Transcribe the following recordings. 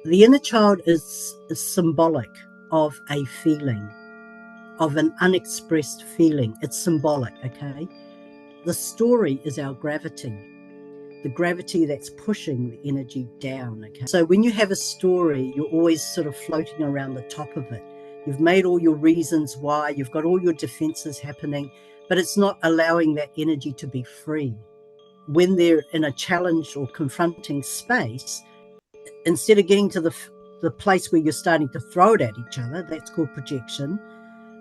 The inner child is symbolic of a feeling, of an unexpressed feeling. It's symbolic, okay? The story is our gravity, the gravity that's pushing the energy down, okay? So when you have a story, you're always sort of floating around the top of it. You've made all your reasons why, you've got all your defenses happening, but it's not allowing that energy to be free. When they're in a challenge or confronting space, instead of getting to the place where you're starting to throw it at each other, that's called projection,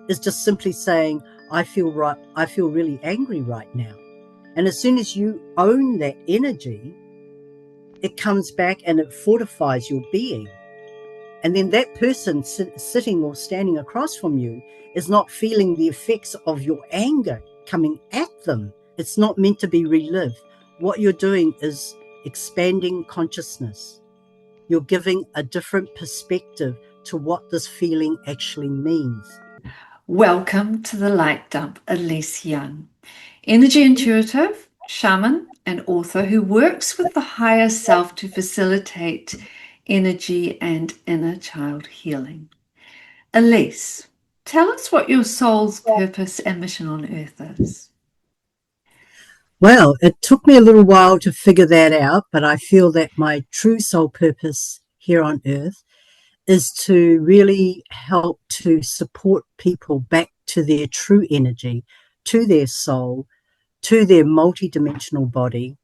is just simply saying, I feel really angry right now. And as soon as you own that energy, it comes back and it fortifies your being. And then that person sitting or standing across from you is not feeling the effects of your anger coming at them. It's not meant to be relived. What you're doing is expanding consciousness. You're giving a different perspective to what this feeling actually means. Welcome to the Light Dump, Alyse Young, energy intuitive, shaman, and author who works with the higher self to facilitate energy and inner child healing. Alyse, tell us what your soul's purpose and mission on earth is. Well, it took me a little while to figure that out, but I feel that my true soul purpose here on earth is to really help to support people back to their true energy, to their soul, to their multidimensional body,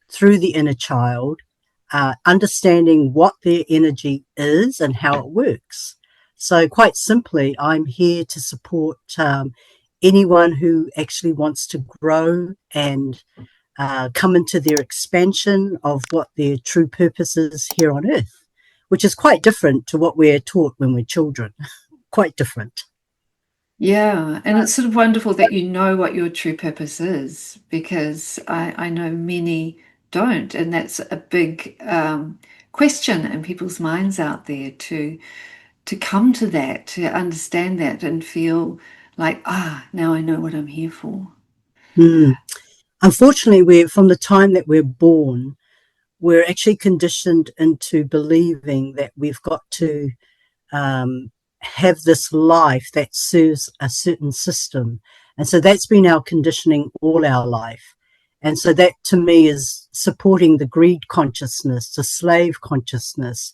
through the inner child, understanding what their energy is and how it works. So quite simply, I'm here to support anyone who actually wants to grow and come into their expansion of what their true purpose is here on earth, which is quite different to what we're taught when we're children. Quite different. Yeah, and it's sort of wonderful that you know what your true purpose is, because I know many don't, and that's a big question in people's minds out there to come to that, to understand that and feel like, now I know what I'm here for. Unfortunately, we're from the time that we're born, we're actually conditioned into believing that we've got to have this life that serves a certain system. And so that's been our conditioning all our life. And so that to me is supporting the greed consciousness, the slave consciousness,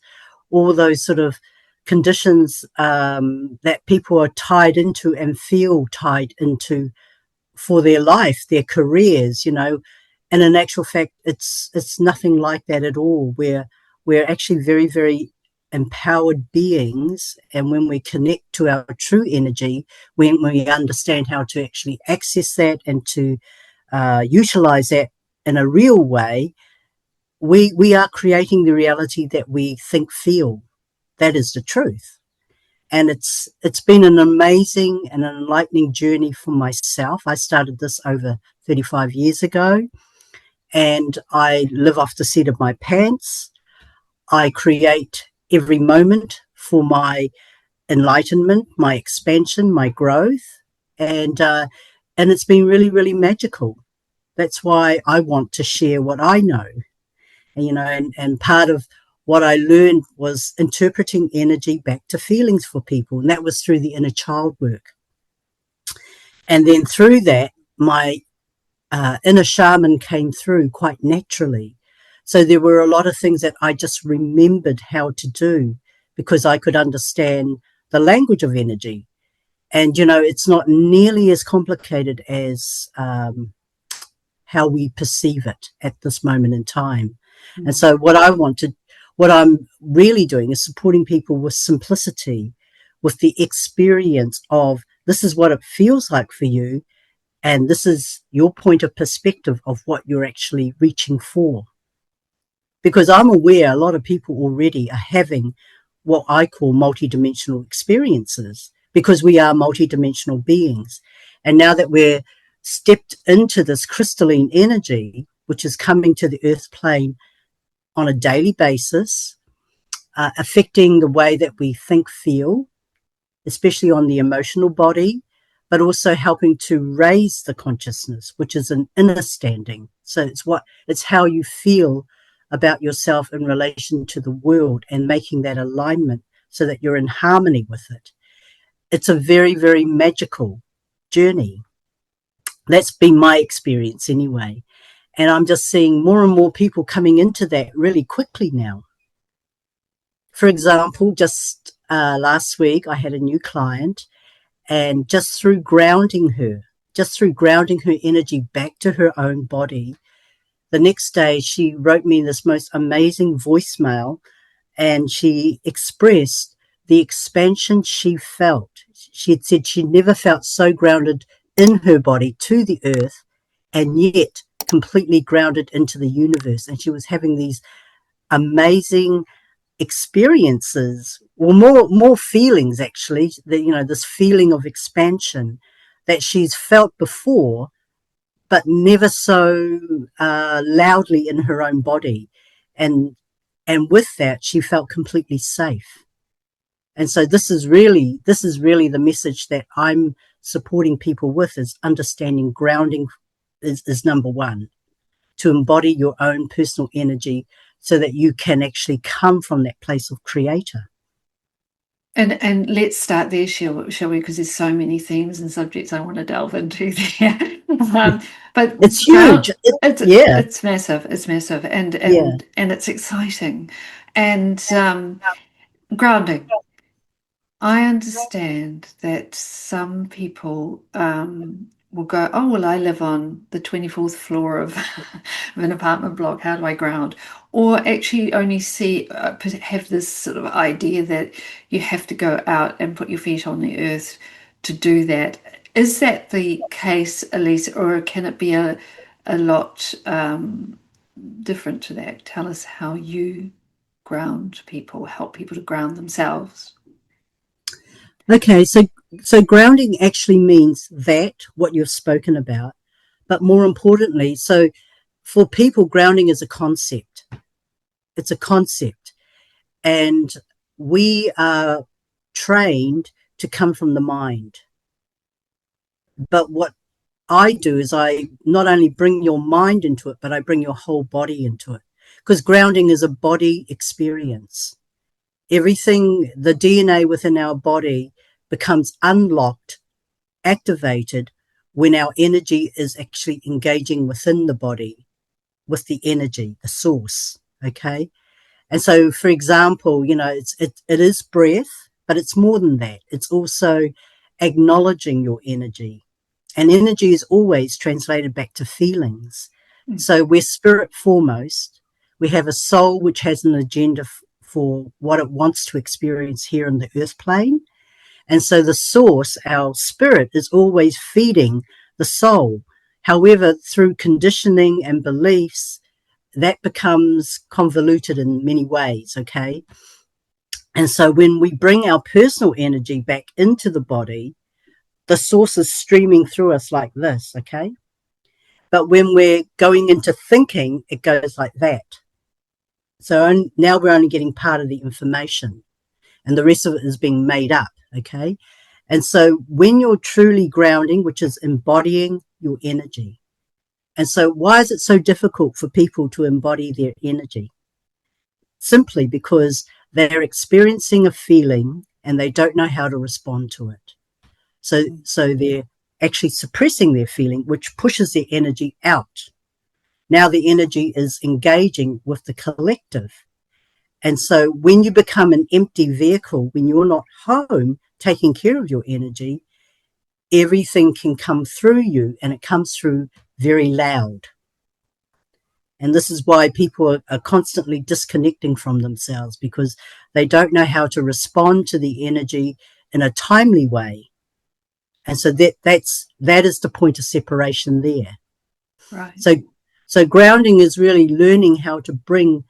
all those sort of conditions that people are tied into and feel tied into for their life, their careers, you know. And in actual fact, it's nothing like that at all. We're actually very, very empowered beings, and when we connect to our true energy, when we understand how to actually access that and to utilize that in a real way, we are creating the reality that we think, feel. That is the truth. And it's been an amazing and an enlightening journey for myself. I started this over 35 years ago, and I live off the seat of my pants. I create every moment for my enlightenment, my expansion, my growth, and it's been really, really magical. That's why I want to share what I know, and part of what I learned was interpreting energy back to feelings for people, and that was through the inner child work. And then through that, my inner shaman came through quite naturally. So there were a lot of things that I just remembered how to do because I could understand the language of energy. And, it's not nearly as complicated as how we perceive it at this moment in time. Mm-hmm. And so what I'm really doing is supporting people with simplicity, with the experience of this is what it feels like for you, and this is your point of perspective of what you're actually reaching for. Because I'm aware a lot of people already are having what I call multidimensional experiences, because we are multidimensional beings. And now that we're stepped into this crystalline energy, which is coming to the earth plane on a daily basis, affecting the way that we think, feel, especially on the emotional body, but also helping to raise the consciousness, which is an inner standing. So it's how you feel about yourself in relation to the world and making that alignment so that you're in harmony with it. It's a very, very magical journey. That's been my experience anyway. And I'm just seeing more and more people coming into that really quickly now. For example, just last week, I had a new client, and just through grounding her energy back to her own body, the next day she wrote me this most amazing voicemail, and she expressed the expansion she felt. She had said she never felt so grounded in her body to the earth, and yet completely grounded into the universe. And she was having these amazing experiences, or more feelings, actually, that, you know, this feeling of expansion that she's felt before, but never so loudly in her own body. And with that, she felt completely safe. And so this is really the message that I'm supporting people with, is understanding grounding is number one, to embody your own personal energy so that you can actually come from that place of creator. And let's start there, shall we? Because there's so many themes and subjects I want to delve into there. But It's huge. Yeah. it's massive. It's massive, and Yeah. it's exciting, and grounding. I understand that some people will go, oh, well, I live on the 24th floor of, of an apartment block. How do I ground? Or actually only have this sort of idea that you have to go out and put your feet on the earth to do that. Is that the case, Alyse, or can it be a lot different to that? Tell us how you ground people, help people to ground themselves. Okay, so grounding actually means that what you've spoken about, but more importantly, so for people, grounding is a concept. It's a concept, and we are trained to come from the mind. But what I do is I not only bring your mind into it, but I bring your whole body into it, because grounding is a body experience. Everything, the DNA within our body becomes unlocked, activated, when our energy is actually engaging within the body with the energy, the source. Okay. And so, for example, you know, it is breath, but it's more than that. It's also acknowledging your energy. And energy is always translated back to feelings. So we're spirit foremost. We have a soul which has an agenda for what it wants to experience here in the earth plane. And so the source, our spirit, is always feeding the soul. However, through conditioning and beliefs, that becomes convoluted in many ways, okay? And so when we bring our personal energy back into the body, the source is streaming through us like this, okay? But when we're going into thinking, it goes like that. So now we're only getting part of the information, and the rest of it is being made up, okay? And so when you're truly grounding, which is embodying your energy, and so why is it so difficult for people to embody their energy? Simply because they're experiencing a feeling and they don't know how to respond to it. So they're actually suppressing their feeling, which pushes their energy out. Now the energy is engaging with the collective. And so when you become an empty vehicle, when you're not home taking care of your energy, everything can come through you, and it comes through very loud. And this is why people are constantly disconnecting from themselves, because they don't know how to respond to the energy in a timely way. And so that is the point of separation there. Right. So grounding is really learning how to bring,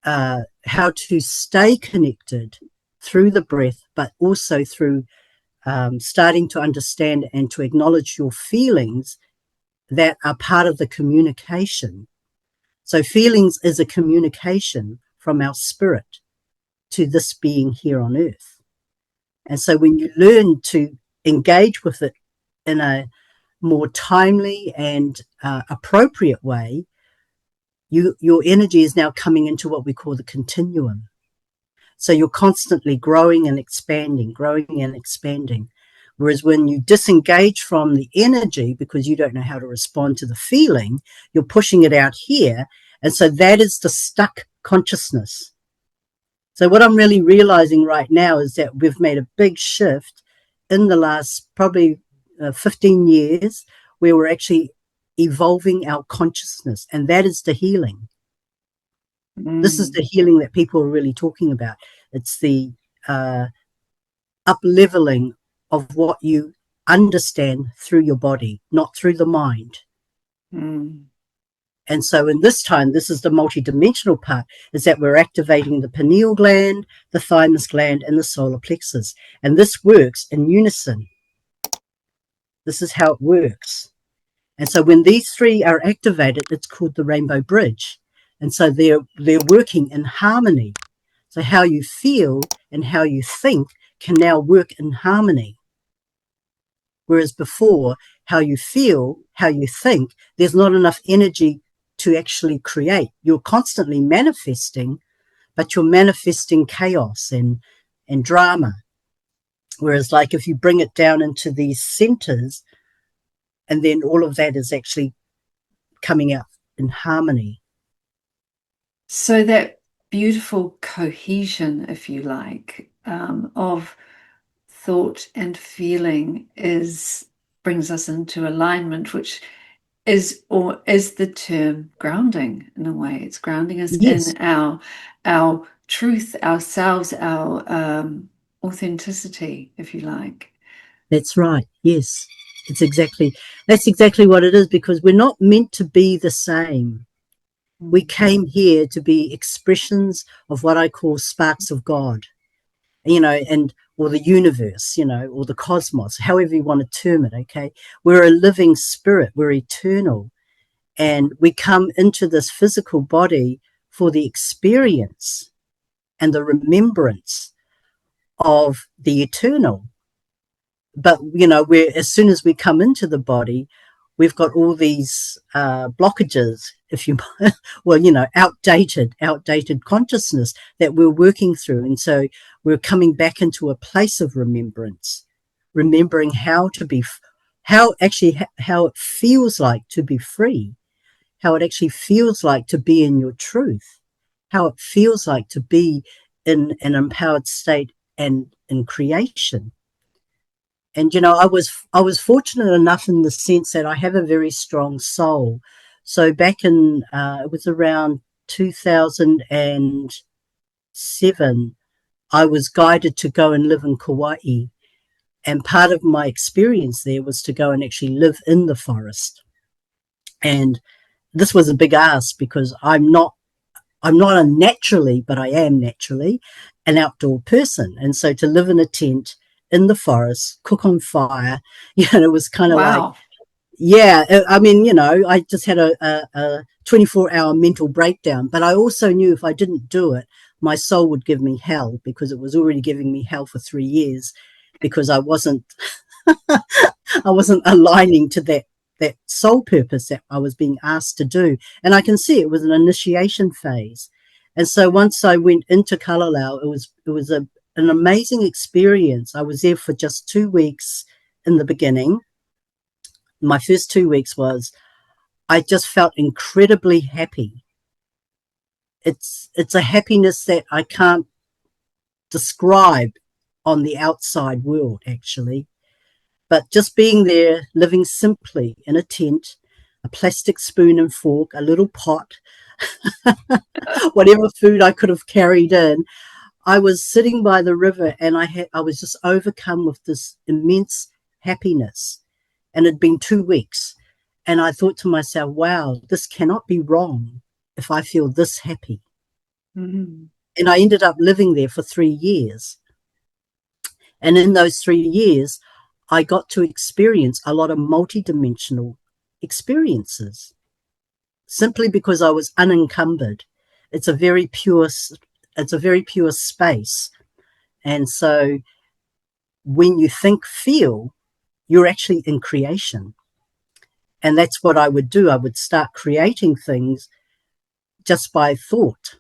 how to stay connected through the breath, but also through starting to understand and to acknowledge your feelings that are part of the communication. So feelings is a communication from our spirit to this being here on earth. And so when you learn to engage with it in a more timely and appropriate way, your energy is now coming into what we call the continuum. So you're constantly growing and expanding, growing and expanding. Whereas when you disengage from the energy because you don't know how to respond to the feeling, you're pushing it out here. And so that is the stuck consciousness. So what I'm really realizing right now is that we've made a big shift in the last probably 15 years where we're actually evolving our consciousness. And that is the healing. This is the healing that people are really talking about. It's the up-leveling of what you understand through your body, not through the mind. And so in this time, this is the multidimensional part, is that we're activating the pineal gland, the thymus gland, and the solar plexus. And this works in unison. This is how it works. And so when these three are activated, it's called the rainbow bridge. And so they're working in harmony. So how you feel and how you think can now work in harmony. Whereas before, how you feel, how you think, there's not enough energy to actually create. You're constantly manifesting, but you're manifesting chaos and drama. Whereas like if you bring it down into these centers, and then all of that is actually coming out in harmony. So that beautiful cohesion, if you like, of thought and feeling brings us into alignment, which is the term grounding in a way. It's grounding us Yes. in our truth, ourselves, our authenticity, if you like. That's right. Yes. That's exactly what it is, because we're not meant to be the same. We came here to be expressions of what I call sparks of God, or the universe, or the cosmos, however you want to term it. Okay. We're a living spirit. We're eternal. And we come into this physical body for the experience and the remembrance of the eternal. But, as soon as we come into the body, we've got all these blockages, if you outdated consciousness that we're working through. And so we're coming back into a place of remembering how it feels like to be free, how it actually feels like to be in your truth, how it feels like to be in an empowered state and in creation. And I was fortunate enough in the sense that I have a very strong soul. So back in it was around 2007, I was guided to go and live in Kawaii, and part of my experience there was to go and actually live in the forest. And this was a big ask because I'm not naturally, but I am naturally an outdoor person. And so to live in a tent in the forest, cook on fire, it was kind of like, Wow. yeah, I mean, I just had a 24-hour mental breakdown. But I also knew if I didn't do it, my soul would give me hell, because it was already giving me hell for 3 years, because I wasn't aligning to that soul purpose that I was being asked to do. And I can see it was an initiation phase. And so once I went into Kalalau, it was an amazing experience. I was there for just 2 weeks in the beginning. My first 2 weeks I just felt incredibly happy. It's a happiness that I can't describe on the outside world, actually. But just being there, living simply in a tent, a plastic spoon and fork, a little pot, whatever food I could have carried in, I was sitting by the river, and I was just overcome with this immense happiness. And it had been 2 weeks. And I thought to myself, wow, this cannot be wrong if I feel this happy. Mm-hmm. And I ended up living there for 3 years. And in those 3 years, I got to experience a lot of multidimensional experiences, simply because I was unencumbered. It's a very pure space. And so when you think, feel, you're actually in creation. And that's what I would do. I would start creating things just by thought.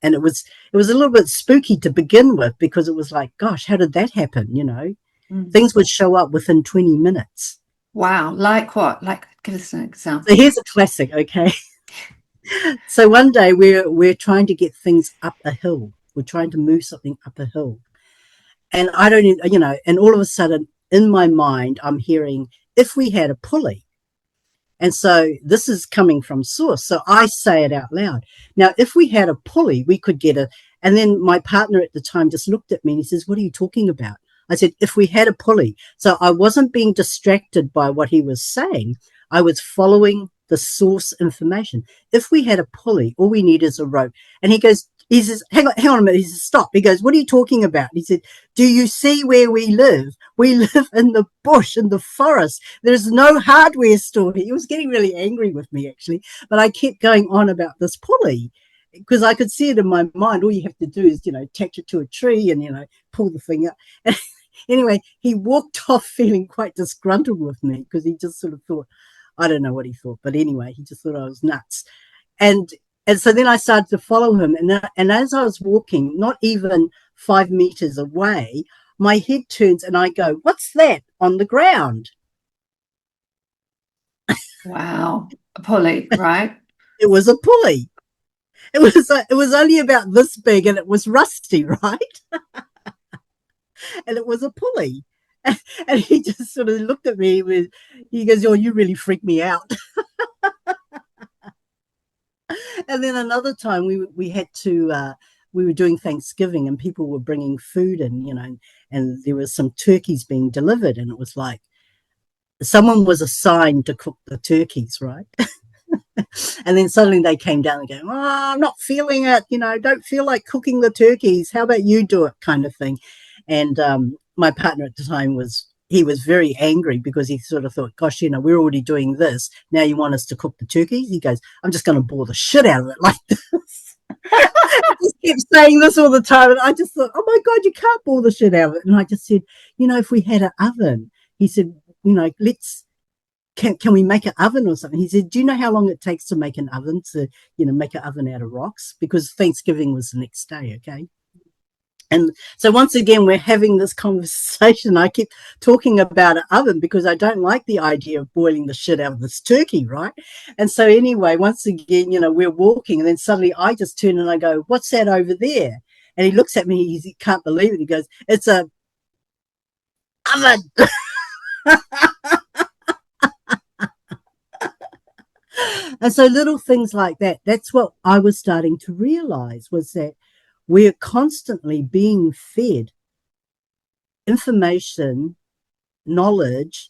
And it was a little bit spooky to begin with, because it was like, gosh, how did that happen? Things would show up within 20 minutes. Wow. Like what? Like, give us an So example. here's a classic, okay? So one day we're trying to get things up a hill. We're trying to move something up a hill. And I don't, and all of a sudden in my mind, I'm hearing, if we had a pulley. And so this is coming from source. So I say it out loud. Now, if we had a pulley, we could get a, and then my partner at the time just looked at me and he says, what are you talking about? I said, if we had a pulley. So I wasn't being distracted by what he was saying. I was following the source information. If we had a pulley, all we need is a rope. And he says, hang on a minute. He says, stop. He goes, what are you talking about? He said, do you see where we live? We live in the bush, in the forest. There's no hardware store. He was getting really angry with me, actually. But I kept going on about this pulley because I could see it in my mind. All you have to do is, attach it to a tree and, pull the thing up. And anyway, he walked off feeling quite disgruntled with me because he just sort of thought, I don't know what he thought, but anyway, he just thought I was nuts. And so then I started to follow him. And as I was walking, not even 5 meters away, my head turns and I go, what's that on the ground? Wow. A pulley, right? It was a pulley. It was only about this big and it was rusty, right? And it was a pulley. And he just sort of looked at me with, he goes, oh, you really freaked me out. And then another time we had to, we were doing Thanksgiving and people were bringing food in, and there was some turkeys being delivered. And it was like, someone was assigned to cook the turkeys, right? And then suddenly they came down and go, oh, I'm not feeling it, don't feel like cooking the turkeys. How about you do it, kind of thing. And my partner at the time he was very angry because he sort of thought, gosh, we're already doing this. Now you want us to cook the turkeys? He goes, I'm just going to bore the shit out of it like this. I just kept saying this all the time. And I just thought, oh my God, you can't bore the shit out of it. And I just said, if we had an oven, he said, can we make an oven or something? He said, do you know how long it takes to make an oven, to, make an oven out of rocks? Because Thanksgiving was the next day, okay? And so once again, we're having this conversation. I keep talking about an oven because I don't like the idea of boiling the shit out of this turkey, right? And so anyway, once again, we're walking and then suddenly I just turn and I go, what's that over there? And he looks at me, he can't believe it. He goes, it's a oven. And so little things like that, that's what I was starting to realize, was that we're constantly being fed information, knowledge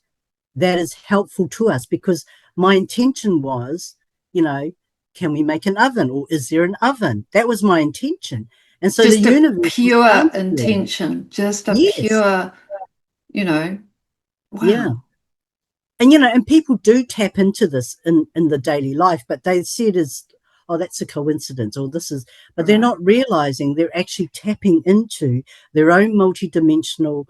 that is helpful to us, because my intention was, can we make an oven, or is there an oven? That was my intention. And so the Just a universe was pure answering. intention, just a Yes. pure, Yeah. wow. And people do tap into this in the daily life, but they see it as, oh, that's a coincidence, or this is, but they're Right. not realizing they're actually tapping into their own multidimensional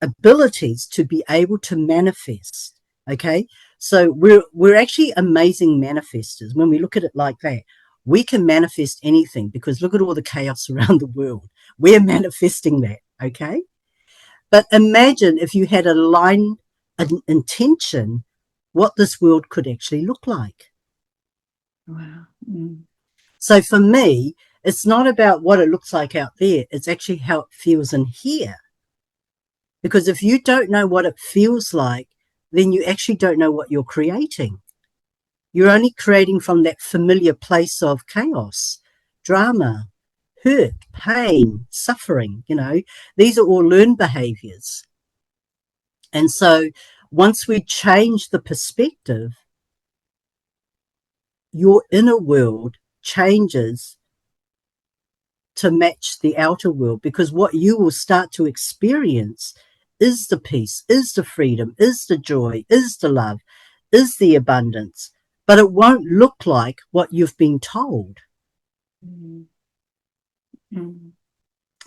abilities to be able to manifest. Okay. So we're actually amazing manifestors. When we look at it like that, we can manifest anything, because look at all the chaos around the world. We're manifesting that. Okay. But imagine if you had an intention, what this world could actually look like. Wow. Mm. So for me, it's not about what it looks like out there. It's actually how it feels in here. Because if you don't know what it feels like, then you actually don't know what you're creating. You're only creating from that familiar place of chaos, drama, hurt, pain, suffering. These are all learned behaviors. And so once we change the perspective, your inner world changes to match the outer world, because what you will start to experience is the peace, is the freedom, is the joy, is the love, is the abundance, but it won't look like what you've been told. Mm-hmm.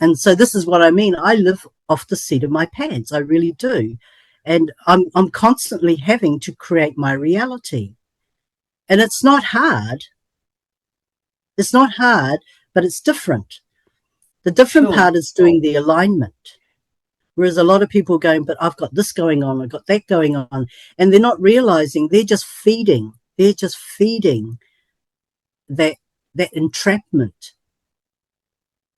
And so this is what I mean. I live off the seat of my pants. I really do. And I'm constantly having to create my reality. And it's not hard. It's not hard, but it's different. The different Sure. part is doing the alignment. Whereas a lot of people are going, but I've got this going on, I've got that going on. And they're not realizing they're just feeding. They're just feeding that that entrapment.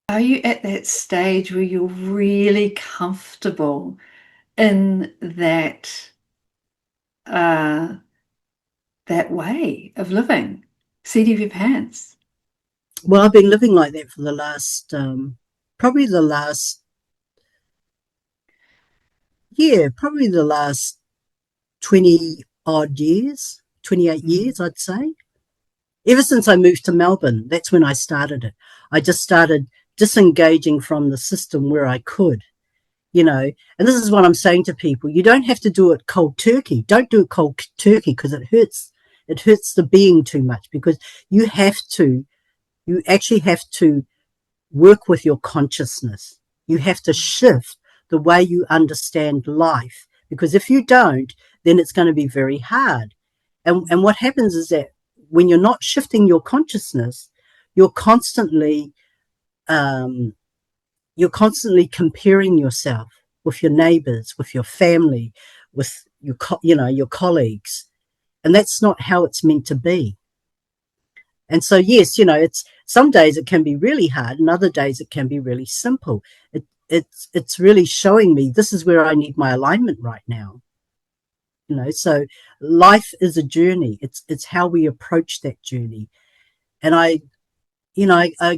Are you at that stage where you're really comfortable in uh, that way of living? Seat of your pants. Well, I've been living like that for the last, probably the last, yeah, probably the last 20 odd years, 28 Mm. years, I'd say. Ever since I moved to Melbourne, that's when I started it. I just started disengaging from the system where I could, you know. And this is what I'm saying to people. You don't have to do it cold turkey. Don't do it cold turkey because it hurts. It hurts the being too much because you have to, you actually have to work with your consciousness. You have to shift the way you understand life because if you don't, then it's going to be very hard. And what happens is that when you're not shifting your consciousness, you're constantly um, you're constantly comparing yourself with your neighbors, with your family, with your your colleagues, and that's not how it's meant to be. And so, yes, it's some days it can be really hard, and other days it can be really simple. It's really showing me this is where I need my alignment right now. So life is a journey. It's how we approach that journey. And I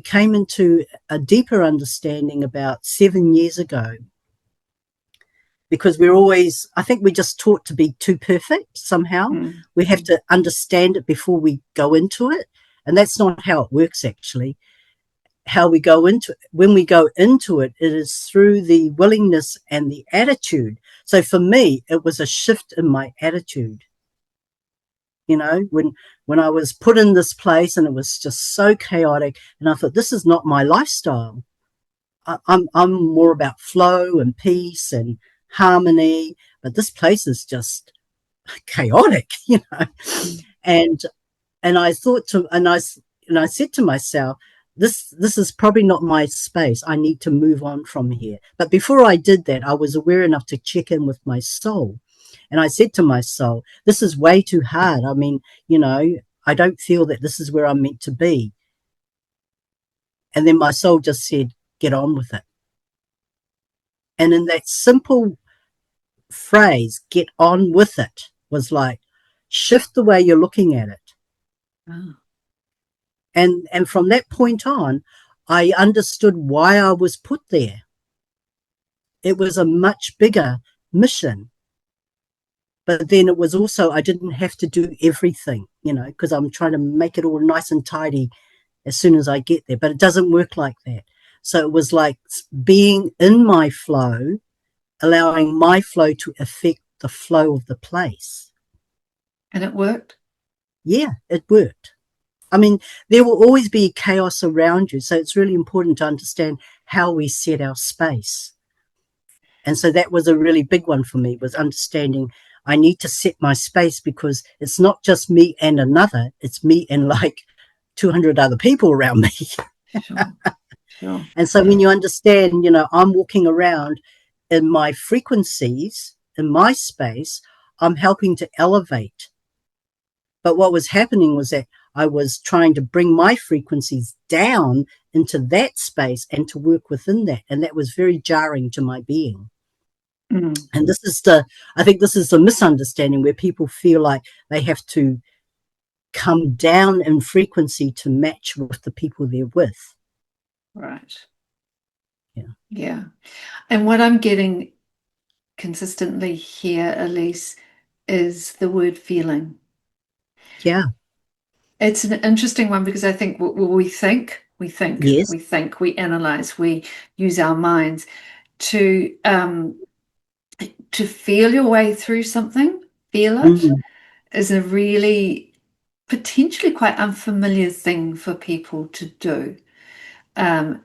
came into a deeper understanding about 7 years ago because I think we're just taught to be too perfect somehow. Mm. We have to understand it before we go into it. And that's not how it works, actually. How we go into it, when we go into it, it is through the willingness and the attitude. So for me, it was a shift in my attitude. When I was put in this place and it was just so chaotic, and I thought, this is not my lifestyle. I'm more about flow and peace and harmony, but this place is just chaotic, Mm. and I thought and I said to myself, this is probably not my space. I need to move on from here. But before I did that, I was aware enough to check in with my soul, and I said to my soul, this is way too hard. I mean, I don't feel that this is where I'm meant to be. And then my soul just said, get on with it. And in that simple phrase, get on with it, was like, shift the way you're looking at it. Oh. And from that point on, I understood why I was put there. It was a much bigger mission. But then it was also, I didn't have to do everything, because I'm trying to make it all nice and tidy as soon as I get there. But it doesn't work like that. So it was like being in my flow, allowing my flow to affect the flow of the place. And it worked? Yeah, it worked. I mean, there will always be chaos around you. So it's really important to understand how we set our space. And so that was a really big one for me, was understanding I need to set my space because it's not just me and another, it's me and like 200 other people around me. Sure. Sure. And so when you understand, I'm walking around in my frequencies, in my space, I'm helping to elevate. But what was happening was that I was trying to bring my frequencies down into that space and to work within that. And that was very jarring to my being. Mm. And I think this is the misunderstanding where people feel like they have to come down in frequency to match with the people they're with. Right. Yeah. Yeah. And what I'm getting consistently here, Alyse, is the word feeling. Yeah. It's an interesting one because I think Yes. we analyze, we use our minds to feel your way through something, feel it, Mm, is a really potentially quite unfamiliar thing for people to do. Um,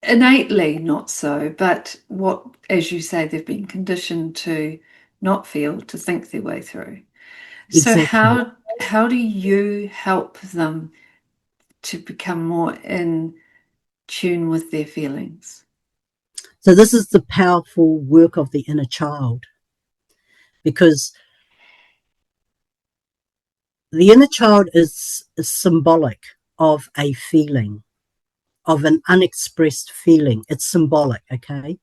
Innately, not so, but what, as you say, they've been conditioned to not feel, to think their way through. So exactly. how do you help them to become more in tune with their feelings? So this is the powerful work of the inner child, because the inner child is symbolic of a feeling, of an unexpressed feeling. It's symbolic, okay?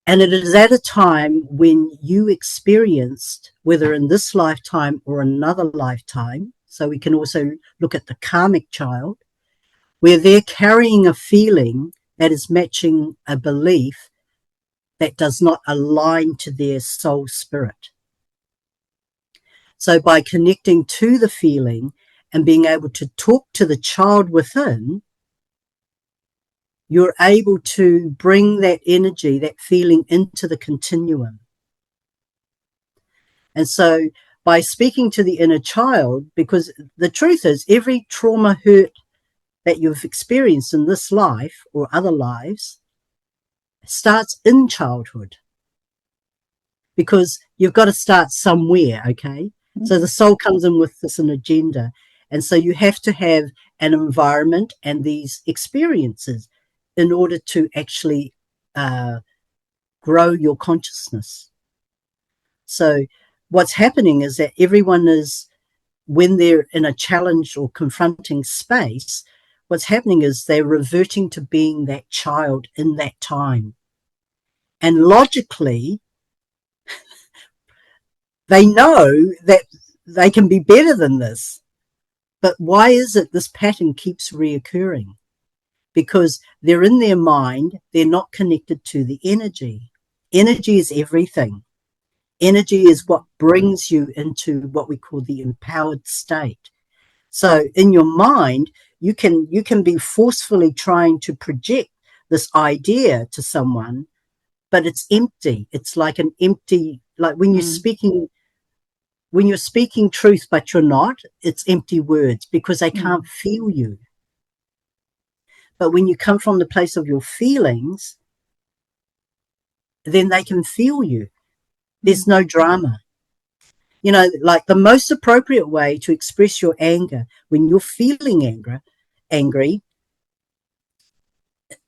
And it is at a time when you experienced, whether in this lifetime or another lifetime, so we can also look at the karmic child, where they're carrying a feeling that is matching a belief that does not align to their soul spirit. So by connecting to the feeling and being able to talk to the child within, you're able to bring that energy, that feeling into the continuum. And so by speaking to the inner child, because the truth is every trauma, hurt that you've experienced in this life or other lives starts in childhood, because you've got to start somewhere, okay? So the soul comes in with this an agenda. And so you have to have an environment and these experiences in order to actually grow your consciousness. So what's happening is that everyone is, when they're in a challenge or confronting space, what's happening is they're reverting to being that child in that time. And logically, they know that they can be better than this. But why is it this pattern keeps reoccurring? Because they're in their mind, they're not connected to the energy. Energy is everything. Energy is what brings you into what we call the empowered state. So in your mind, you can be forcefully trying to project this idea to someone, but it's empty. It's like an empty, like when you're speaking truth, but you're not, it's empty words because they can't feel you. But when you come from the place of your feelings, then they can feel you. There's no drama. You know, like the most appropriate way to express your anger when you're feeling angry,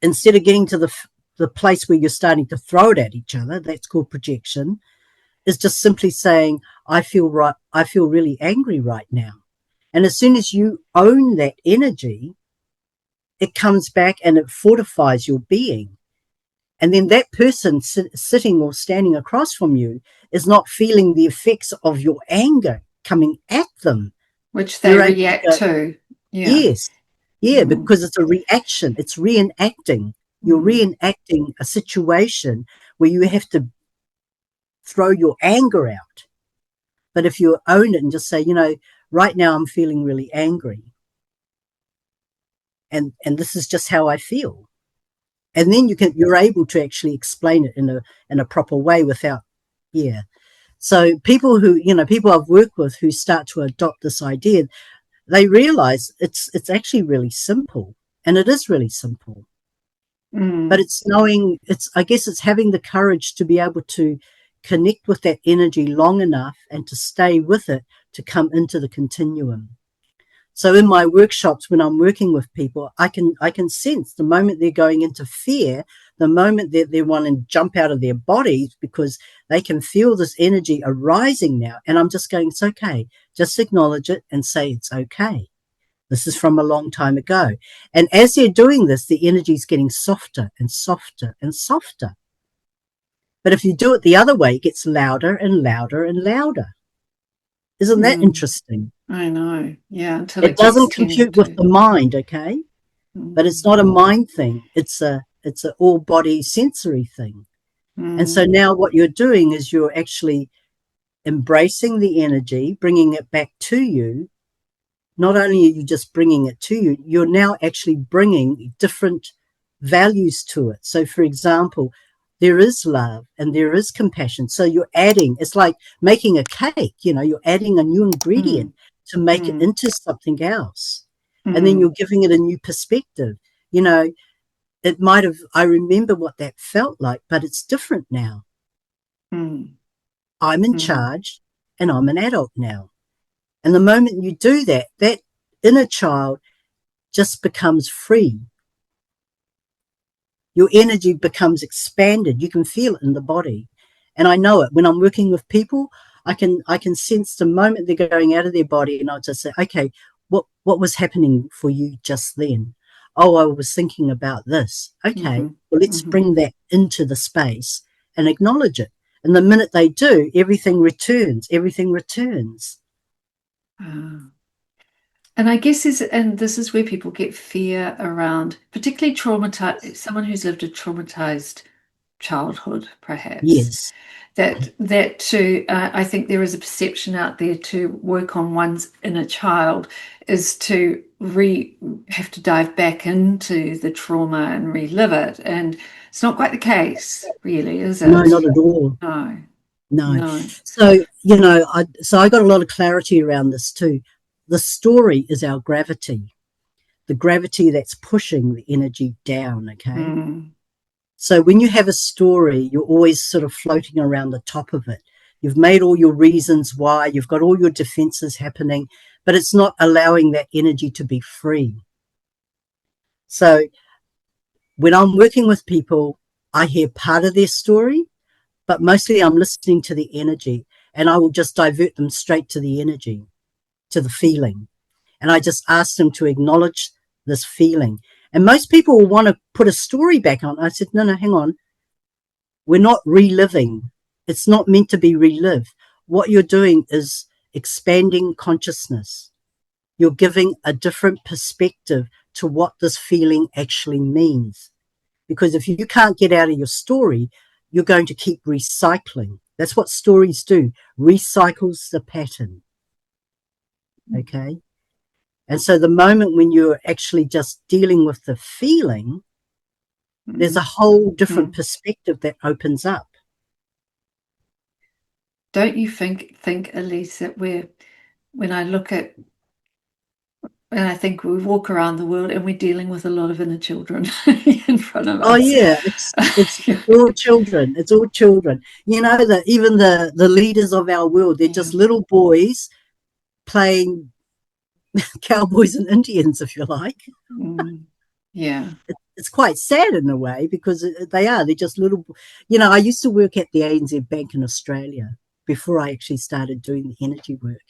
instead of getting to the place where you're starting to throw it at each other, that's called projection, is just simply saying, I feel really angry right now. And as soon as you own that energy, it comes back and it fortifies your being. And then that person sitting or standing across from you is not feeling the effects of your anger coming at them. Which they You're able to react go, to. Yeah. yes, yeah, because it's a reaction. It's reenacting. You're reenacting a situation where you have to throw your anger out. But if you own it and just say, you know, right now I'm feeling really angry, and this is just how I feel, and then you're able to actually explain it in a proper way without, yeah. So people I've worked with who start to adopt this idea, they realize it's actually really simple, and it is really simple. But I guess it's having the courage to be able to connect with that energy long enough and to stay with it to come into the continuum. So in my workshops, when I'm working with people, I can sense the moment they're going into fear, the moment that they want to jump out of their bodies, because they can feel this energy arising now. And I'm just going, it's okay. Just acknowledge it and say it's okay. This is from a long time ago. And as they're doing this, the energy is getting softer and softer and softer. But if you do it the other way, it gets louder and louder and louder. Isn't that interesting? I know. Yeah, until It it gets doesn't compute with empty. the mind, okay? But it's not a mind thing. It's a all body sensory thing. And so now what you're doing is you're actually embracing the energy, bringing it back to you. Not only are you just bringing it to you, you're now actually bringing different values to it. So, for example, there is love and there is compassion. So you're adding, it's like making a cake, you're adding a new ingredient to make it into something else. And then you're giving it a new perspective. It might have, I remember what that felt like, but it's different now. I'm in charge and I'm an adult now. And the moment you do that, that inner child just becomes free. Your energy becomes expanded. You can feel it in the body. And I know it. When I'm working with people, I can sense the moment they're going out of their body, and I'll just say, okay, what was happening for you just then? Oh, I was thinking about this. Okay, Mm-hmm. well, let's Mm-hmm. bring that into the space and acknowledge it. And the minute they do, everything returns. Everything returns. Ah. And I guess this is where people get fear around, particularly traumatized, someone who's lived a traumatized childhood, perhaps. Yes. That too, I think there is a perception out there to work on one's inner child is to have to dive back into the trauma and relive it. And it's not quite the case, really, is No, it? not at all. No, No. no. So, I got a lot of clarity around this too. The story is our gravity, the gravity that's pushing the energy down, okay? Mm, So when you have a story, you're always sort of floating around the top of it. You've made all your reasons why, you've got all your defenses happening, but it's not allowing that energy to be free. So when I'm working with people, I hear part of their story, but mostly I'm listening to the energy, and I will just divert them straight to the energy, to the feeling. And I just ask them to acknowledge this feeling. And most people will want to put a story back on. I said, no, no, hang on. We're not reliving. It's not meant to be relived. What you're doing is expanding consciousness. You're giving a different perspective to what this feeling actually means. Because if you can't get out of your story, you're going to keep recycling. That's what stories do, recycles the pattern. Okay. And so the moment when you're actually just dealing with the feeling, there's a mm, whole different mm. perspective that opens up. Don't you think, Alyse, that when I look at and I think we walk around the world and we're dealing with a lot of inner children in front of Oh us. yeah, it's all children. It's all children. You know that even the leaders of our world, they're Yeah. just little boys playing cowboys and Indians, if you like. Mm. Yeah. It's quite sad in a way because they are. They're just little. I used to work at the ANZ Bank in Australia before I actually started doing the energy work.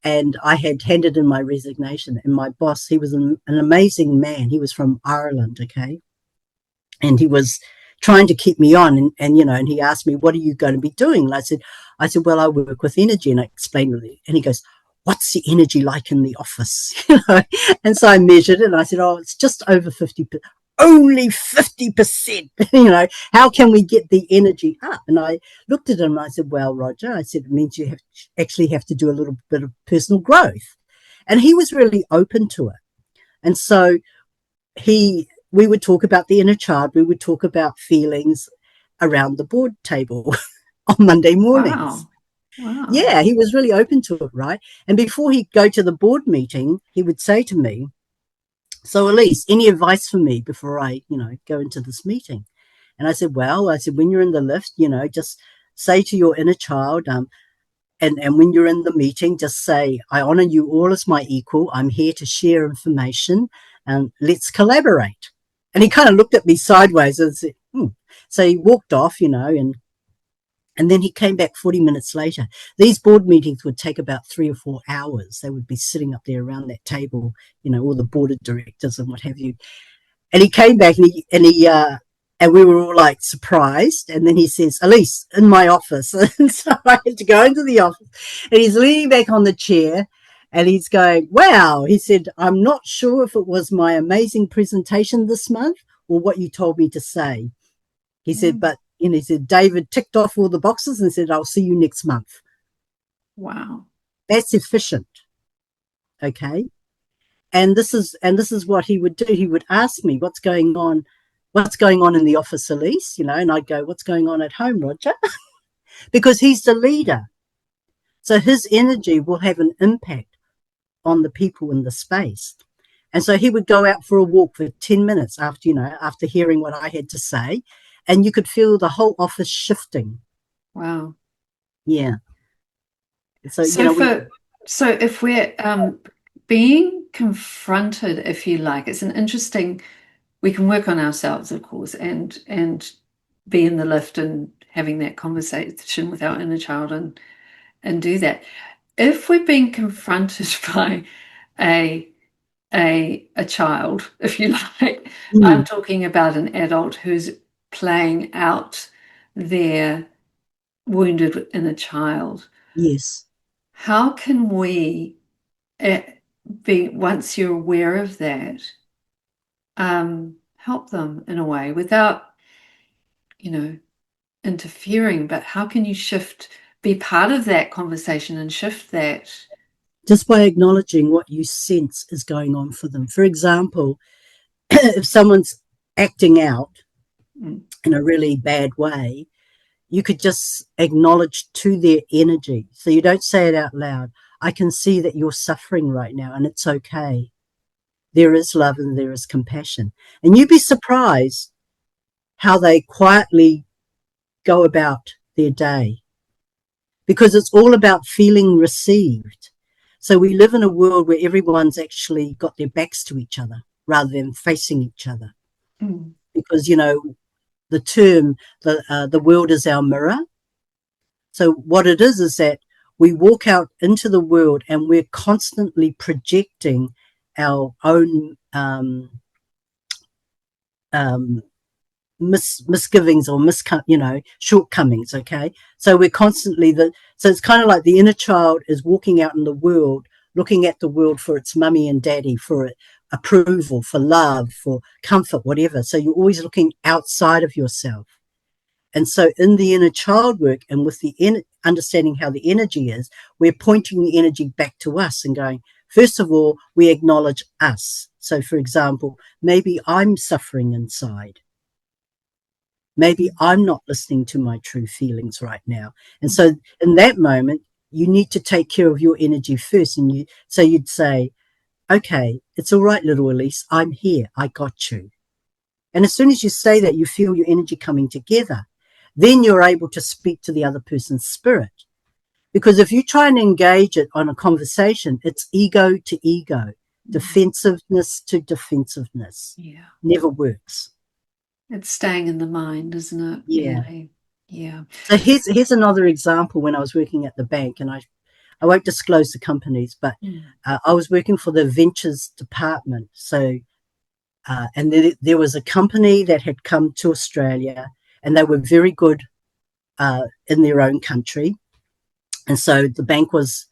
And I had handed in my resignation. And my boss, he was an amazing man. He was from Ireland, okay? And he was trying to keep me on. And he asked me, what are you going to be doing? And I said, well, I work with energy. And I explained to him. And he goes, what's the energy like in the office? And so I measured it and I said, oh, it's just over 50%. Only 50%. How can we get the energy up? And I looked at him and I said, well, Roger, I said, it means you actually have to do a little bit of personal growth. And he was really open to it. And so we would talk about the inner child. We would talk about feelings around the board table on Monday mornings. Wow. Wow. Yeah, he was really open to it, right? And before he'd go to the board meeting, he would say to me, so Alyse, any advice for me before I, go into this meeting? And I said, when you're in the lift, just say to your inner child, and when you're in the meeting, just say, I honor you all as my equal. I'm here to share information and let's collaborate. And he kind of looked at me sideways and said, hmm. So he walked off, and then he came back 40 minutes later. These board meetings would take about 3 or 4 hours. They would be sitting up there around that table, all the board of directors and what have you. And he came back and we were all like surprised. And then he says, Alyse, in my office. And so I had to go into the office and he's leaning back on the chair and he's going, wow. He said, I'm not sure if it was my amazing presentation this month or what you told me to say. He said, Mm. but, he said, David ticked off all the boxes and said, I'll see you next month. Wow. That's efficient. Okay. And this is what he would do. He would ask me, what's going on in the office, Alyse, and I'd go, what's going on at home, Roger? Because he's the leader. So his energy will have an impact on the people in the space. And so he would go out for a walk for 10 minutes after hearing what I had to say. And you could feel the whole office shifting. Wow. Yeah. So, So we, for so if we're being confronted, if you like, it's an interesting, we can work on ourselves, of course, and be in the lift and having that conversation with our inner child and do that. If we're being confronted by a a child, if you like, I'm Mm, talking about an adult who's playing out their wounded inner child. yes. How can we uh, be, once you're aware of that, help them in a way without, you know, interfering? But how can you shift, be part of that conversation and shift that? Just by acknowledging what you sense is going on for them. For example, if someone's acting out Mm, in a really bad way, you could just acknowledge to their energy. So you don't say it out loud. I can see that you're suffering right now and it's okay. There is love and there is compassion. And you'd be surprised how they quietly go about their day because it's all about feeling received. So we live in a world where everyone's actually got their backs to each other rather than facing each other. mm, Because, you know, the term, the world is our mirror. So what it is that we walk out into the world and we're constantly projecting our own um, misgivings or shortcomings. Okay, so we're constantly so it's kind of like the inner child is walking out in the world, looking at the world for its mummy and daddy, for approval, for love, for comfort, whatever. So you're always looking outside of yourself. And so in the inner child work and with the understanding how the energy is, we're pointing the energy back to us and going, first of all, we acknowledge us. So for example, maybe I'm suffering inside. Maybe I'm not listening to my true feelings right now. And so in that moment, you need to take care of your energy first. And you'd say, okay, it's all right, little Alyse, I'm here. I got you. And as soon as you say that, you feel your energy coming together. Then you're able to speak to the other person's spirit. Because if you try and engage it on a conversation, it's ego to ego, mm. defensiveness to defensiveness. Yeah. Never works. It's staying in the mind, isn't it? Yeah. Really? Yeah. So here's another example when I was working at the bank, and I won't disclose the companies, but Mm, I was working for the ventures department. So, and there was a company that had come to Australia, and they were very good in their own country. And so the bank was,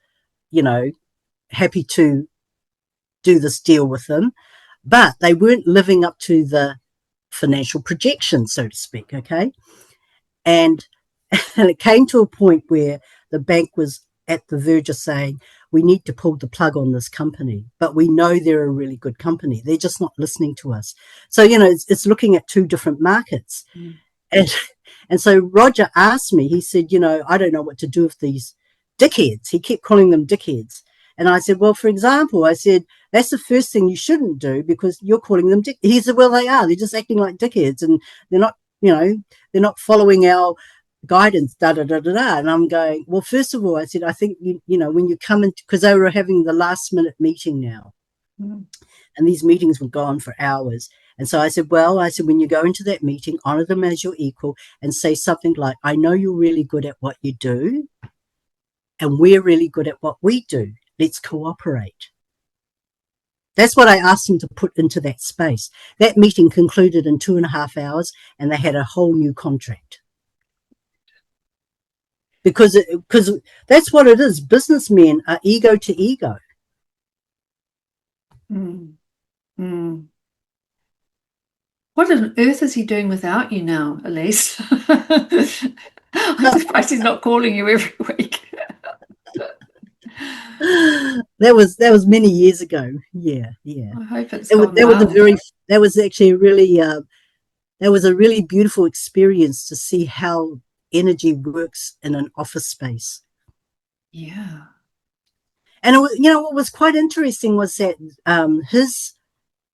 you know, happy to do this deal with them, but they weren't living up to the financial projections, so to speak. Okay. And, and it came to a point where the bank was at the verge of saying, we need to pull the plug on this company, but we know they're a really good company. They're just not listening to us. So, you know, it's looking at two different markets. mm, And, and so Roger asked me, he said, you know, I don't know what to do with these dickheads. He kept calling them dickheads. And I said, well, for example, I said, that's the first thing you shouldn't do because you're calling them dick. He said, well, they are. They're just acting like dickheads and they're not, you know, they're not following our guidance, da, da, da, da, da. And I'm going, well, first of all, I said, I think, you know, when you come in, because they were having the last minute meeting now, mm, and these meetings would go on for hours. And so I said, well, I said, when you go into that meeting, honor them as your equal and say something like, I know you're really good at what you do, and we're really good at what we do. Let's cooperate. That's what I asked them to put into that space. That meeting concluded in 2.5 hours, and they had a whole new contract. Because that's what it is. Businessmen are ego to ego. mm, mm. What on earth is he doing without you now, Alyse? I'm surprised he's not calling you every week. That was many years ago. Yeah, yeah. I hope it's That was, gone that was a well. very that was actually really that was a really beautiful experience to see how energy works in an office space. Yeah. And you know what was quite interesting was that his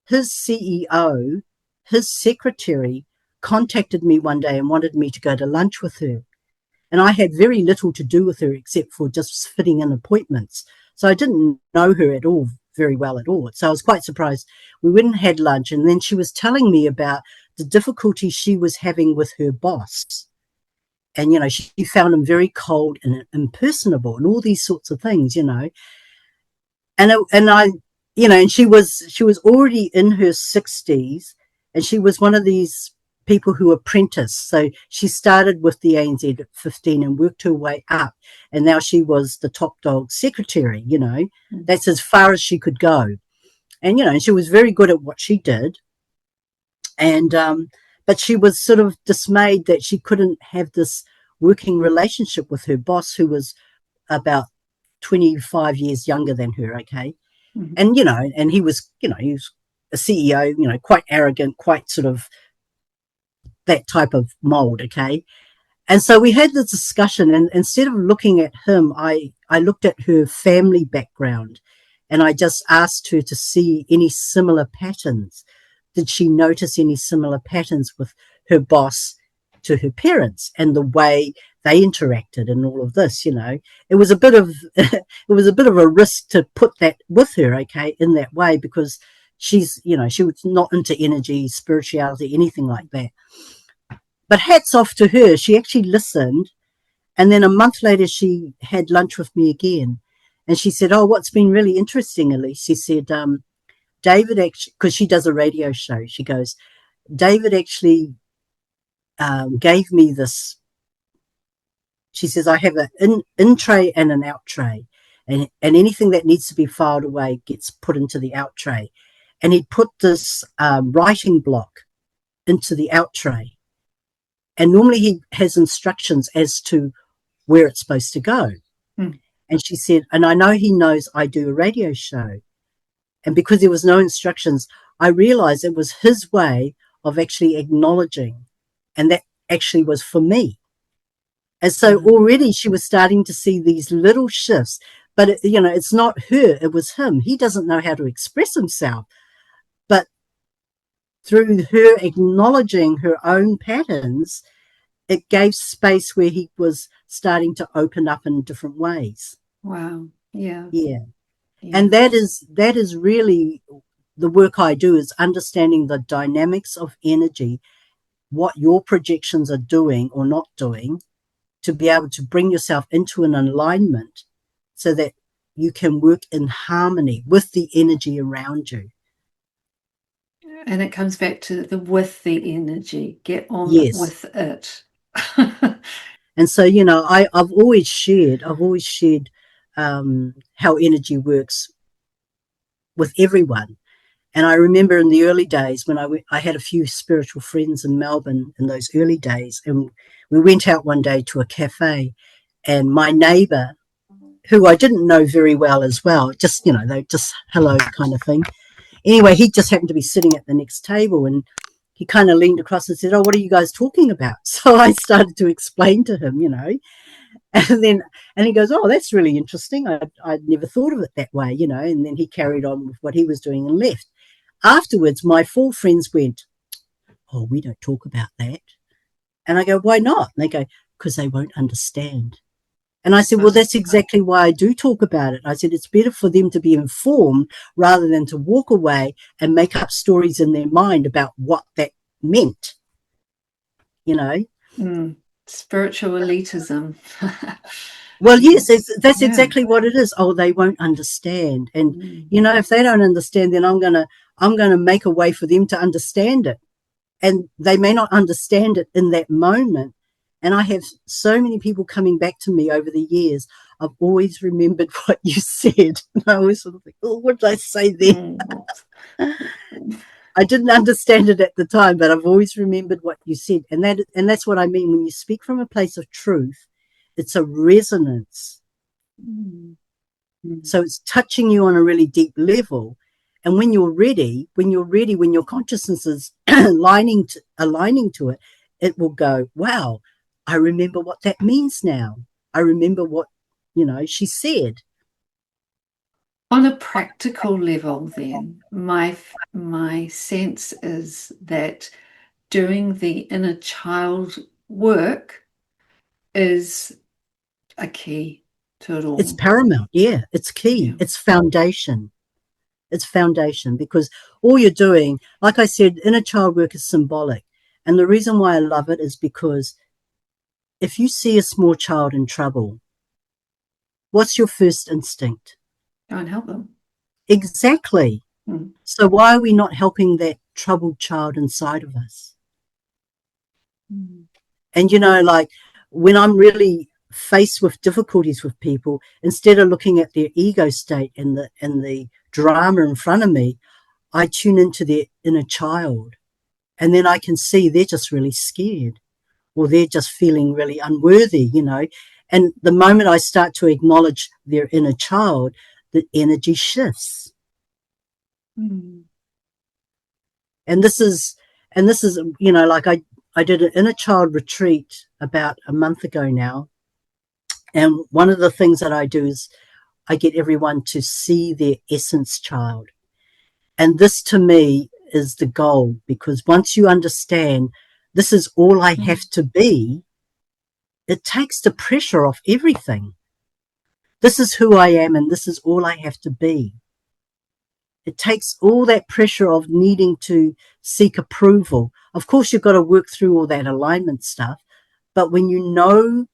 CEO, his secretary, contacted me one day and wanted me to go to lunch with her. And I had very little to do with her except for just fitting in appointments. So I didn't know her at all. very well at all. So I was quite surprised. We went and had lunch, and then she was telling me about the difficulty she was having with her boss. And, she found him very cold and impersonable and all these sorts of things. And I, and she was already in her 60s, and she was one of these people who apprentice. So she started with the ANZ at 15 and worked her way up, and now she was the top dog secretary. That's as far as she could go. And she was very good at what she did. And but she was sort of dismayed that she couldn't have this working relationship with her boss, who was about 25 years younger than her. Okay. Mm-hmm. And he was a CEO, quite arrogant, quite sort of that type of mold. Okay. And so we had this discussion, and instead of looking at him, I looked at her family background, and I just asked her to see any similar patterns. Did she notice any similar patterns with her boss to her parents and the way they interacted and all of this? It was a bit of it was a bit of a risk to put that with her, okay, in that way, because she was not into energy, spirituality, anything like that. But hats off to her. She actually listened. And then a month later, she had lunch with me again. And she said, "Oh, what's been really interesting, Alyse?" She said, David actually, because she does a radio show, she goes, "David actually gave me this." She says, "I have an in tray and an out tray. And anything that needs to be filed away gets put into the out tray. And he put this writing block into the out tray. And normally he has instructions as to where it's supposed to go." Mm. And she said, "And I know he knows I do a radio show. And because there was no instructions, I realized it was his way of actually acknowledging. And that actually was for me." And so already she was starting to see these little shifts. But, it's not her, it was him. He doesn't know how to express himself. But through her acknowledging her own patterns, it gave space where he was starting to open up in different ways. Wow. Yeah. Yeah. Yeah. And that is really the work I do, is understanding the dynamics of energy, what your projections are doing or not doing, to be able to bring yourself into an alignment so that you can work in harmony with the energy around you. And it comes back to the with the energy. Get on Yes. with it. And so, I've always shared how energy works with everyone. And I remember in the early days when I had a few spiritual friends in Melbourne in those early days, and we went out one day to a cafe, and my neighbour, who I didn't know very well as well, just, they just hello kind of thing. Anyway, he just happened to be sitting at the next table, and he kind of leaned across and said, "Oh, what are you guys talking about?" So I started to explain to him, and he goes, "Oh, that's really interesting. I'd never thought of it that way," and then he carried on with what he was doing and left. Afterwards, my four friends went, "Oh, we don't talk about that." And I go, "Why not?" And they go, "Because they won't understand." And I said, "Well, that's exactly why I do talk about it." I said, "It's better for them to be informed rather than to walk away and make up stories in their mind about what that meant." Spiritual elitism. Well, yes, that's Yeah. exactly what it is. Oh, they won't understand. And, if they don't understand, then I'm gonna make a way for them to understand it. And they may not understand it in that moment. And I have so many people coming back to me over the years. I've always remembered what you said. And I always sort of think, "Oh, what did I say then?" I didn't understand it at the time, but I've always remembered what you said. And that's what I mean. When you speak from a place of truth, it's a resonance. So it's touching you on a really deep level. And when you're ready, when your consciousness is aligning to it, it will go, "Wow, I remember what that means now. I remember what, she said." On a practical level, then, my sense is that doing the inner child work is a key to it It's all. paramount. Yeah, it's key. Yeah. It's foundation. It's foundation, because all you're doing, like I said, inner child work is symbolic. And the reason why I love it is because if you see a small child in trouble, what's your first instinct? Go and help them. Exactly. Mm. So why are we not helping that troubled child inside of us? Mm. And, like when I'm really faced with difficulties with people, instead of looking at their ego state and the drama in front of me, I tune into their inner child. And then I can see they're just really scared, or they're just feeling really unworthy. And the moment I start to acknowledge their inner child, the energy shifts. Mm. And this is, like I did an inner child retreat about a month ago now. And one of the things that I do is I get everyone to see their essence child. And this to me is the goal, because once you understand this is all I have Mm. to be, it takes the pressure off everything. This is who I am and this is all I have to be. It takes all that pressure of needing to seek approval. Of course, you've got to work through all that alignment stuff. But when you know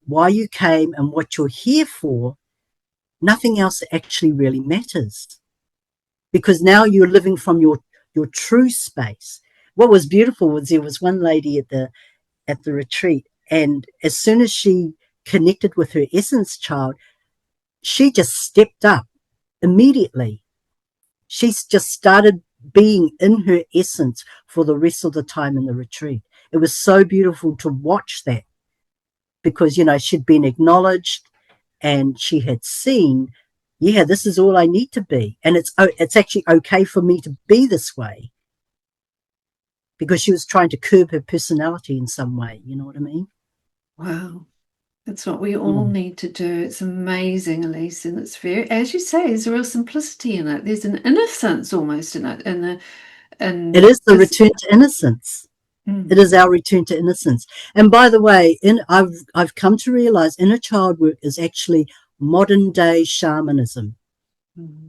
why you came and what you're here for, nothing else actually really matters, because now you're living from your true space. What was beautiful was there was one lady at the retreat, and as soon as she connected with her essence child, she just stepped up immediately. She's just started being in her essence for the rest of the time in the retreat. It was so beautiful to watch that, because she'd been acknowledged and she had seen, yeah, this is all I need to be, and it's actually okay for me to be this way, because she was trying to curb her personality in some way. You know what I mean? Wow. That's what we all Mm. need to do. It's amazing, Alyse, and it's very, as you say, there's a real simplicity in it. There's an innocence almost in it, It and is the it's return to innocence. It mm, is our return to innocence. And by the way, I've come to realize inner child work is actually modern day shamanism. mm,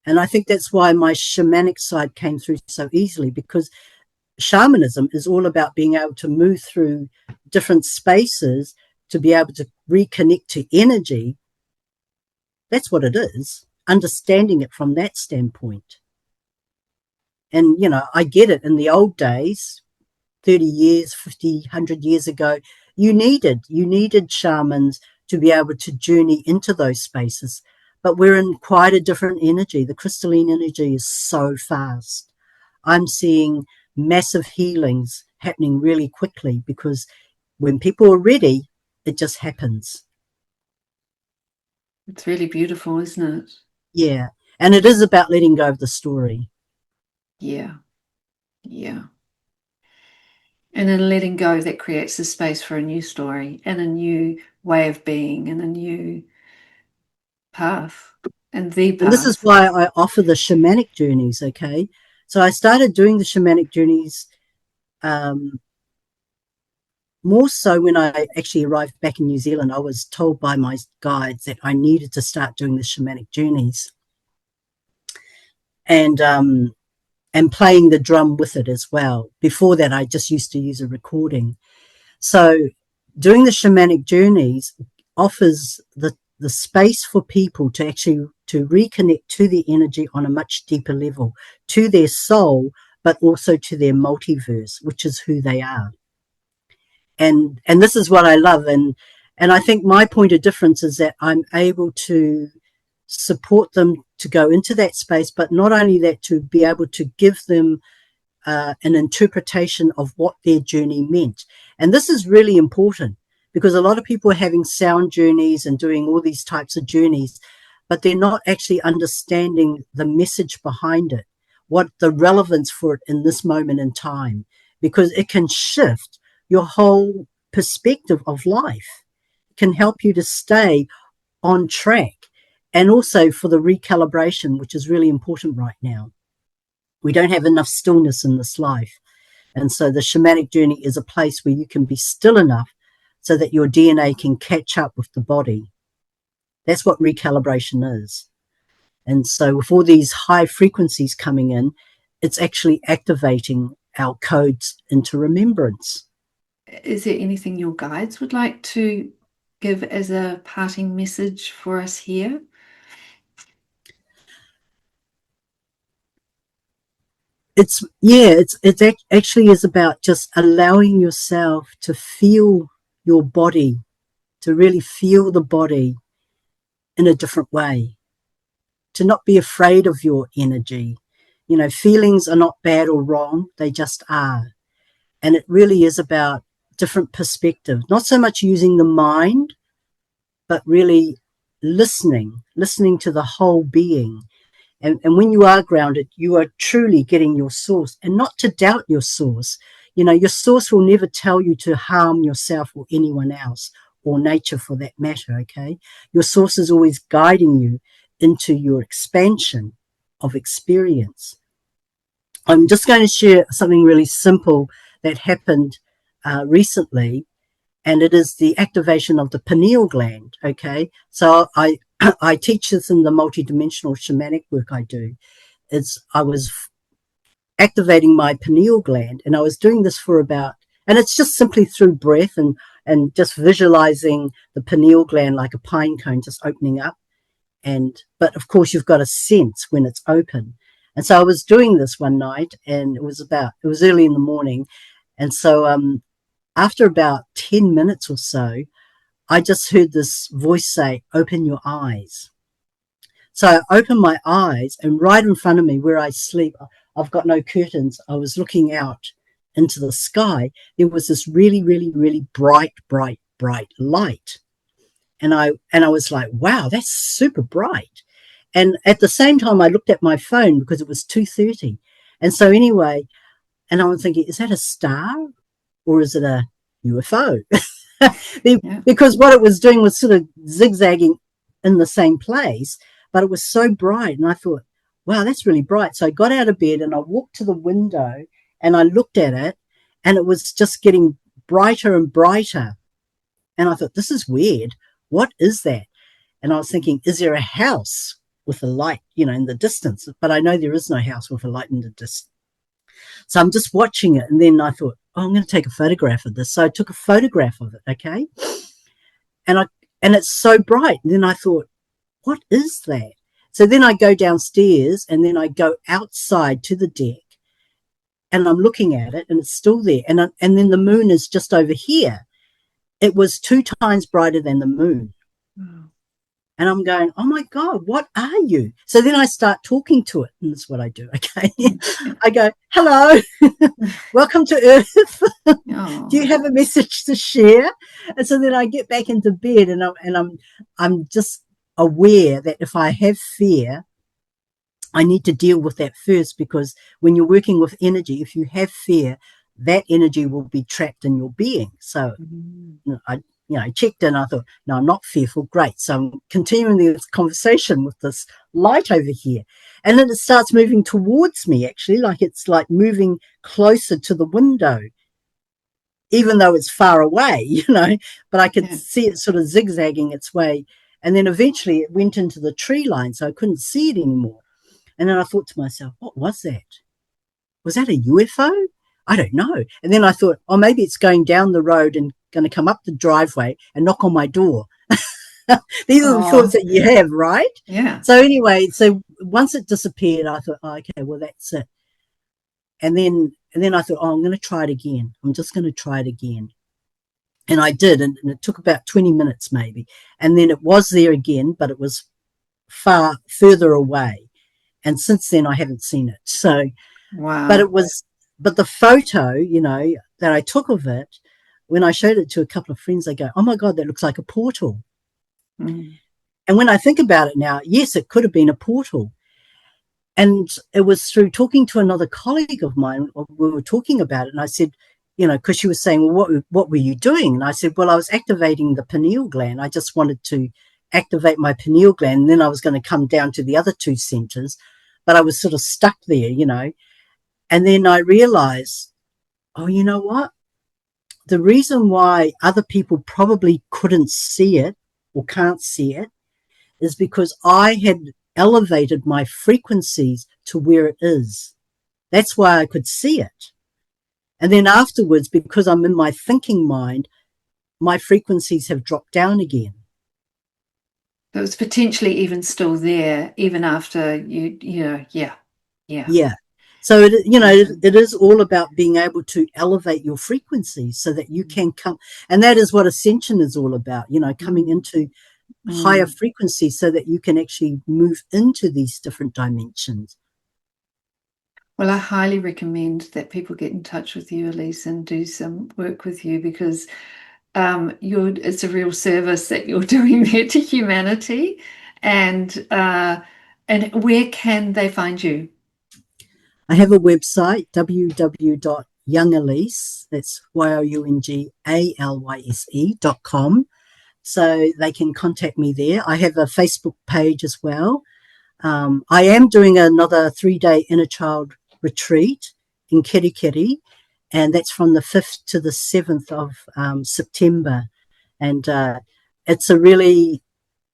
And I think that's why my shamanic side came through so easily, because shamanism is all about being able to move through different spaces to be able to reconnect to energy. That's what it is, understanding it from that standpoint. And, I get it. In the old days, 30 years, 50, 100 years ago, you needed shamans to be able to journey into those spaces. But we're in quite a different energy. The crystalline energy is so fast. I'm seeing massive healings happening really quickly, because when people are ready, it just happens. it's really beautiful, isn't it? Yeah. And it is about letting go of the story. Yeah, yeah. And then letting go, that creates the space for a new story and a new way of being and a new path and the And this is path. why I offer the shamanic journeys, okay? So I started doing the shamanic journeys um, more so when I actually arrived back in New Zealand. I was told by my guides that I needed to start doing the shamanic journeys, and playing the drum with it as well. Before that, I just used to use a recording. So doing the shamanic journeys offers the space for people to actually to reconnect to the energy on a much deeper level, to their soul, but also to their multiverse, which is who they are. And this is what I love. And I think my point of difference is that I'm able to support them to go into that space, but not only that, to be able to give them an interpretation of what their journey meant. And this is really important, because a lot of people are having sound journeys and doing all these types of journeys, but they're not actually understanding the message behind it, what the relevance for it in this moment in time, because it can shift your whole perspective of life. It can help you to stay on track, and also for the recalibration, which is really important right now. We don't have enough stillness in this life. And so the shamanic journey is a place where you can be still enough so that your DNA can catch up with the body. That's what recalibration is. And so with all these high frequencies coming in, it's actually activating our codes into remembrance. Is there anything your guides would like to give as a parting message for us here? It's actually is about just allowing yourself to feel your body, to really feel the body in a different way, to not be afraid of your energy. You know, feelings are not bad or wrong, they just are. And it really is about different perspectives, not so much using the mind, but really listening to the whole being. And when you are grounded, you are truly getting your source, and not to doubt your source. You know, your source will never tell you to harm yourself or anyone else, or nature for that matter, okay? Your source is always guiding you into your expansion of experience. I'm just going to share something really simple that happened recently, and it is the activation of the pineal gland, okay? So I teach this in the multidimensional shamanic work I do. I was activating my pineal gland, and I was doing this for about, and it's just simply through breath and just visualizing the pineal gland like a pine cone just opening up. But of course you've got a sense when it's open. And so I was doing this one night, and it was early in the morning. And so after about 10 minutes or so, I just heard this voice say, "Open your eyes." So I opened my eyes, and right in front of me where I sleep, I've got no curtains. I was looking out into the sky. There was this really, really, really bright, bright, bright light. And I was like, wow, that's super bright. And at the same time, I looked at my phone because it was 2:30. And so anyway, and I was thinking, is that a star or is it a UFO? Yeah. Because what it was doing was sort of zigzagging in the same place, but it was so bright. And I thought, wow, that's really bright. So I got out of bed and I walked to the window and I looked at it, and it was just getting brighter and brighter. And I thought, this is weird. What is that? And I was thinking, is there a house with a light, in the distance? But I know there is no house with a light in the distance. So I'm just watching it. And then I thought, oh, I'm going to take a photograph of this. So I took a photograph of it. Okay. And it's so bright. And then I thought, what is that? So then I go downstairs and then I go outside to the deck and I'm looking at it and it's still there. And then the moon is just over here. It was 2 times brighter than the moon. Wow. And I'm going, oh my God, what are you? So then I start talking to it. And that's what I do. Okay. I go, hello, welcome to Earth. Oh. Do you have a message to share? And so then I get back into bed and I'm just aware that if I have fear, I need to deal with that first, because when you're working with energy, if you have fear, that energy will be trapped in your being. So I checked and I thought, no, I'm not fearful. Great. So I'm continuing this conversation with this light over here. And then it starts moving towards me, actually, like it's like moving closer to the window, even though it's far away, but I could see it sort of zigzagging its way. And then eventually it went into the tree line, so I couldn't see it anymore. And then I thought to myself, what was that? Was that a UFO? I don't know. And then I thought, oh, maybe it's going down the road and going to come up the driveway and knock on my door. These are the thoughts that you have, right? Yeah. So anyway, so once it disappeared, I thought, oh, okay, well, that's it. And then I thought, oh, I'm going to try it again. I'm just going to try it again. And I did, and it took about 20 minutes maybe. And then it was there again, but it was far further away. And since then, I haven't seen it. So, Wow. but the photo, that I took of it, when I showed it to a couple of friends, they go, oh my God, that looks like a portal. Mm. And when I think about it now, yes, it could have been a portal. And it was through talking to another colleague of mine, we were talking about it, and I said, because she was saying, well, what were you doing? And I said, well, I was activating the pineal gland. I just wanted to activate my pineal gland, and then I was going to come down to the other 2 centers, but I was sort of stuck there, And then I realized, oh, you know what? The reason why other people probably couldn't see it or can't see it is because I had elevated my frequencies to where it is. That's why I could see it. And then afterwards, because I'm in my thinking mind, my frequencies have dropped down again. So it's potentially even still there, even after yeah. Yeah. So, it is all about being able to elevate your frequencies so that you can come. And that is what ascension is all about, coming into higher frequencies so that you can actually move into these different dimensions. Well, I highly recommend that people get in touch with you, Alyse, and do some work with you, because it's a real service that you're doing there to humanity. And where can they find you? I have a website, www.youngalyse, that's YOUNGALYSE.com. So they can contact me there. I have a Facebook page as well. I am doing another 3-day inner child retreat in Kirikiri, and that's from the 5th to the 7th of September. And it's a really,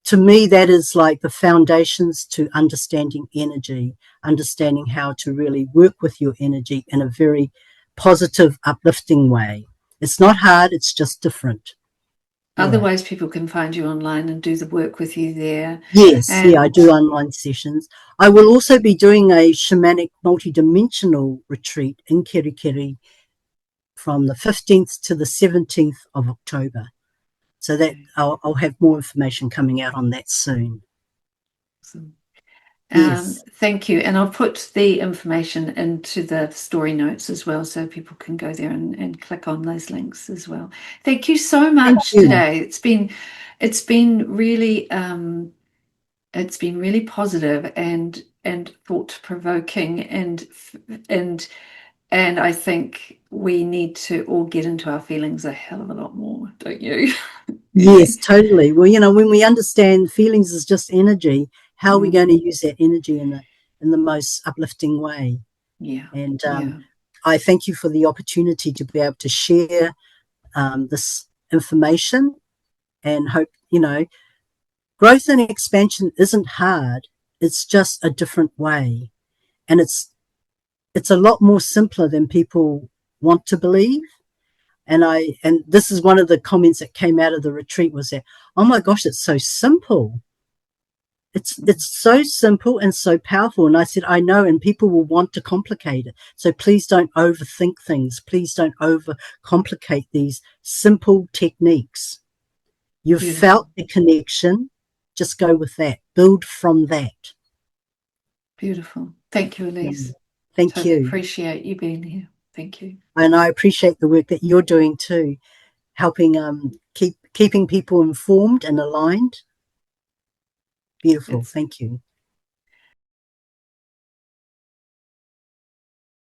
to me, that is like the foundations to understanding energy, understanding how to really work with your energy in a very positive, uplifting way. It's not hard, it's just different. Yeah. Otherwise, people can find you online and do the work with you there. Yes, yeah, I And do online sessions. I will also be doing a shamanic multidimensional retreat in Kirikiri from the 15th to the 17th of October. So that I'll have more information coming out on that soon. awesome. Yes. Thank you. And I'll put the information into the story notes as well, so people can go there and click on those links as well. Thank you so Thank much you. today. It's been really positive and thought provoking, and I think we need to all get into our feelings a hell of a lot more, don't you? Yes, totally. Well, when we understand feelings is just energy, how are we going to Mm, use that energy in the most uplifting way? yeah, And yeah. I thank you for the opportunity to be able to share this information, and hope, growth and expansion isn't hard. It's just a different way. And it's a lot more simpler than people want to believe. And this is one of the comments that came out of the retreat, was that, oh my gosh, it's so simple. It's so simple and so powerful. And I said, I know, and people will want to complicate it. So please don't overthink things. Please don't overcomplicate these simple techniques. You've felt Beautiful, the connection. Just go with that. Build from that. beautiful. Thank you, Yeah. Alyse. Thank Totally you. appreciate you being here. Thank you. And I appreciate the work that you're doing too, helping keeping people informed and aligned. Beautiful. It's Thank you.